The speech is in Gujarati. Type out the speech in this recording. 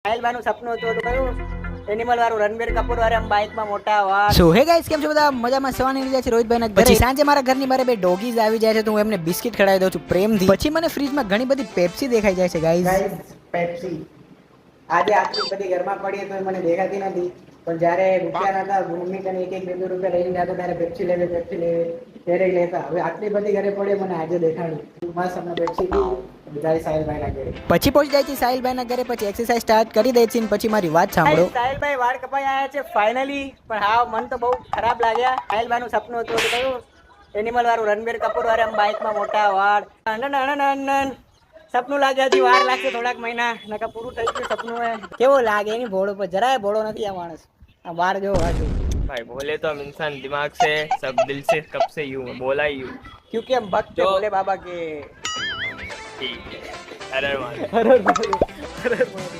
સાહિલ ભાઈનું સપનું હતું તો કયું એનિમલ વાળું રણબીર કપૂર વાળા બાઇકમાં મોટા વાળ. સો હે ગાઈસ, કેમ છો બધા? મજામાં સવાની લીધા છે રોહિતભાઈના ઘરે. પછી સાંજે મારા ઘરની બારે બે ડોગીઝ આવી જાય છે તો હું એમને બિસ્કિટ ખવડાવી દઉં છું પ્રેમથી. પછી મને ફ્રીજમાં ઘણી બધી પેપ્સી દેખાઈ જાય છે ગાઈસ. પેપ્સી આજે આટલી બધી ઘરમાં પડી તો મને દેખાતી નથી, પણ જ્યારે રૂપિયા નતા મમ્મી કને એક બે રૂપિયા લઈને જતો ત્યારે પેપ્સી લેવે ત્યારે લેતા. હવે આટલી બધી ઘરે પડે મને આજે દેખાડ્યું મસ્ત અમે પેપ્સી પી જાય સાહિલભાઈના ઘરે. પછી પહોંચી જાય છે સાહિલભાઈના ઘરે, પછી એક્સરસાઇઝ સ્ટાર્ટ કરી દે છે. પછી મારી વાત સાંભળો. સાહિલભાઈ વાળ કપાઈ આવ્યા છે ફાઇનલી, પણ હા મન તો બહુ ખરાબ લાગ્યા. સાહિલભાઈનું સપનું હતું તો કયું એનિમલ વાળું રણબીર કપૂર વાળા બાઇકમાં મોટા વાળ. સપનું લાગ્યા હજી વાર લાગશે થોડાક મહિના, નકા પૂરું થઈ ગયું સપનું. કેવો લાગે એની ભોળો પર જરાય ભોળો નથી આ માણસ. આ વાર જો હાજુ भाई बोले तो हम इंसान दिमाग से सब दिल से कब से यूं है, बोला ही यूं क्योंकि हम भक्त है भोले बाबा के. ठीक है। अरे हर हर महादेव.